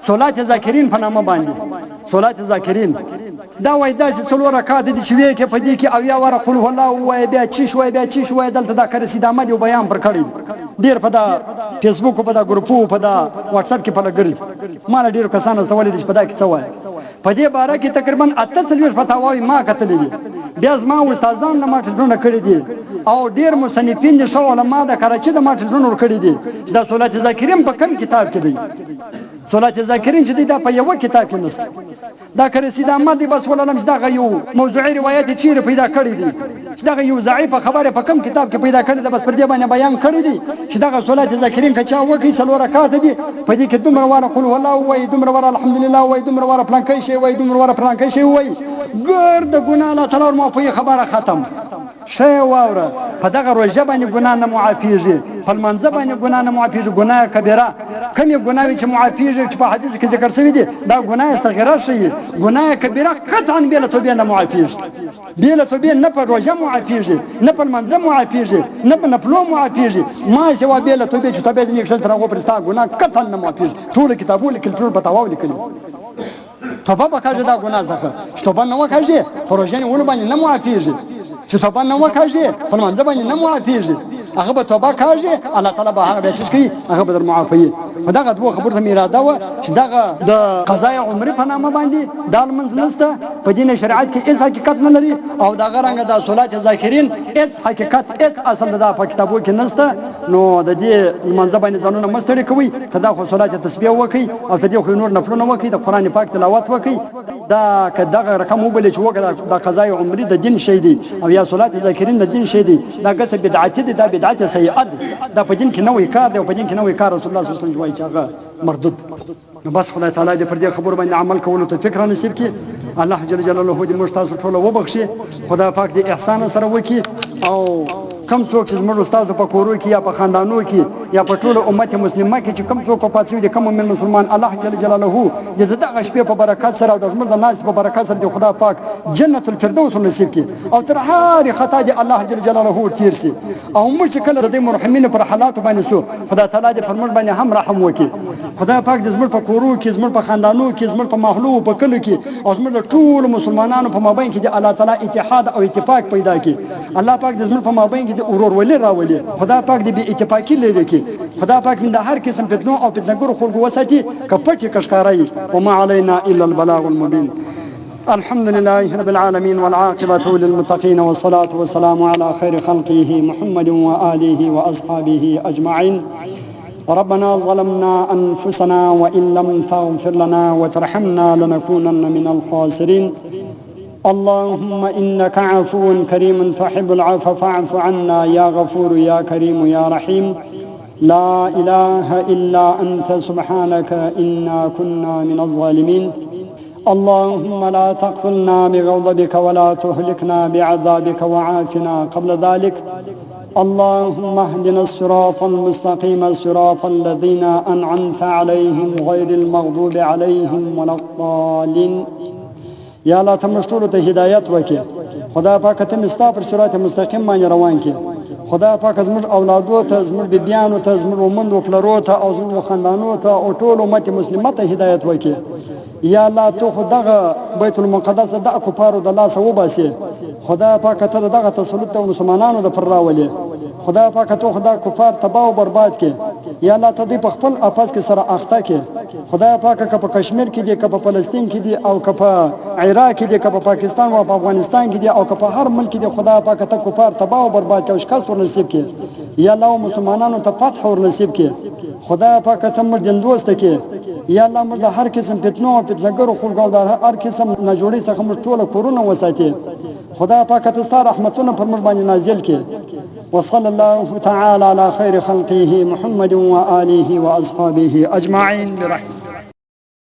صلات ذاکرین په نامه باندې صلات ذاکرین دا وای داسې څلور رکعات دي چې وې کې په دې کې اویا ور قل هو الله وای بیا چی شوي بیا چی شوي دلته دا کرسید احمد یو بیان پر کړی ډیر په دا فیسبوک په دا ګروپو په دا واتس اپ کې په لګرځ مال ډیر کسان استولې دي په دا کې څه وای په دې باره کې تقریبا 48 فتاوی ما کتلې دي بیا زما استادان نه ما ټلونه کړی دي او ډیر مصنفین دي شو علما د کراچي د ما ټلونه کړی دي چې دا صلات ذاکرین په کوم کتاب کې دی صلات ذاکرین چې دا په یو کتاب کې نشته دا کرسید احمد بس وللم چې دا یو موضوعي روایت چیرې پیدا کړی دي چې دا یو ضعیف خبره په کوم کتاب کې پیدا کړی ده بس پر دې باندې بیان کړی دي چې دا صلات ذاکرین کچا وکي څلور رکعات دي په دې کې دومره واره قل والله وای دومره واره الحمدلله وای دومره واره پلانکای شي وای دومره واره پلانکای شي وای ګر د ګنا الله تعالی ورما په خبره ختم شی واوره په دغه روژه باندې ګناه نه معافیږي په لمانځه باندې ګناه نه معافیږي ګناه کبیره کومې ګناوې چې معافیږي چې په حدیث کې ذکر شوي دي دا ګناه صغیره شي ګناه کبیره قطعا بې له توبې نه معافیږي بې له توبې نه په روژه معافیږي نه په لمانځه معافیږي نه په نفلو معافیږي ما سوا بې له توبې چې توبې د نیک شل تر هغو پورې ستا ګناه قطعا نه معافیږي ټول کتابونه لیکل ټول فتاوا لیکلي توبه وکړه دا ګناه څخه چې توبه نه وکړې په روژه نیولو باندې نه معافیږي چې توبه نه وکړې په لمانځه باندې نه معافیږي هغه به توبه کوي الله تعالی به هغه چې کوي هغه به در معافي خدای دوه خبره هم اراده و چې دغه د قضای عمر په نامه باندې د منځ نسته په دین شریعت کې هیڅ حقیقت نه لري او دغه رنګ د صلات ذاکرین هیڅ حقیقت هیڅ اصل د په کتابو کې نسته نو د دې منځ باندې ځانونه مستړي کوي تدا خو صلات تسبیح وکي او تدې خو نور نفلونه وکي د قران پاک تلاوت وکي دا کداغه رقم وبل چې وکړه د قضای عمر د دین شی دی او یا صلات ذاکرین د دین شی دی دا قصه بدعت دی دا بدعت سیئه دا په دین کې نوې کار دی او په دین کې نوې کار رسول الله صلی الله علیه وسلم وایي چې هغه مردود نو بس خدای تعالی دې پر دې خبر باندې عمل کولو ته فکر نصیب کړي الله جل جلاله دې موږ تاسو ټول وبخښي خدای پاک دې احسان سره وکړي او کم څوک چې زموږ استاد په کورو کې یا په خاندانو کې یا په ټول امت مسلمه کې چې کم څوک په پاتې دي کوم من مسلمان الله جل جلاله دې دغه شپې په برکت سره او د زموږ د ناس په برکت سره دې خدای پاک جنت الفردوس نصیب کړي او تر هر خطا دې الله جل جلاله تیر سي او موږ چې کله د مرحمین پر حالات باندې سو خدای تعالی دې فرمان باندې هم رحم وکړي خدای پاک دې زموږ په کورو کې زموږ په خاندانو کې زموږ په محلو په کلو کې او زموږ ټول مسلمانانو په مابین کې دې الله تعالی اتحاد او اتفاق پیدا کړي الله پاک دې زموږ په مابین کې ورورولي راولي خدا پاک دې بې اتفاقي لري کې خدا پاک من هر قسم فتنو او فتنګرو خلق وساتي کپټي کشکارای وما علينا الا البلاغ المبين الحمد لله رب العالمين والعاقبة للمتقين والصلاة والسلام على خير خلقه محمد وآله وأصحابه أجمعين ربنا ظلمنا أنفسنا وإن لم تغفر لنا وترحمنا لنكونن من الخاسرين اللهم إنك عفو كريم تحب العفو فاعف عنا يا غفور يا كريم يا رحيم لا إله إلا أنت سبحانك إنا كنا من الظالمين اللهم لا تقتلنا بغضبك ولا تهلكنا بعذابك وعافنا قبل ذلك اللهم اهدنا الصراط المستقيم صراط الذين أنعمت عليهم غير المغضوب عليهم ولا الضالين یا الله ته موږ ټولو ته هدایت وکړي خدای پاک ته مستا پر صراط مستقیم باندې روان کړي خدای پاک زموږ اولادو ته زموږ بیبیانو ته زموږ ومندو پلرو ته او زموږ خاندانو ته او ټول امت مسلمه ته هدایت وکړي یا الله تو خدغه بیت المقدس د کفارو د لاسه وباسي خدای پاک ته دغه تسلط ته مسلمانانو د پر راولي خدای پاک ته خدای کفار تباہ او برباد کړي یا الله ته دې په خپل افس کې سره اخته کړي خدای پاک که په کشمیر کې دي که په فلسطین کې دي او که په عراق کې دي که په پاکستان او په افغانستان کې دي او که په هر ملک کې دي خدای پاک ته کفار تباہ او برباد کړي او شکست ورنصیب کړي یا الله مسلمانانو ته فتح ورنصیب کړي خدای پاک ته موږ دندوست کړي یا الله موږ هر قسم فتنو او فتنګرو خلق او هر قسم نجوړي څخه موږ ټول کورونه وساتي خدای پاک ته ستاسو رحمتونه پر موږ باندې نازل کړي وصلى الله تعالى على خير خلقه محمد وآله وأصحابه أجمعين برحمته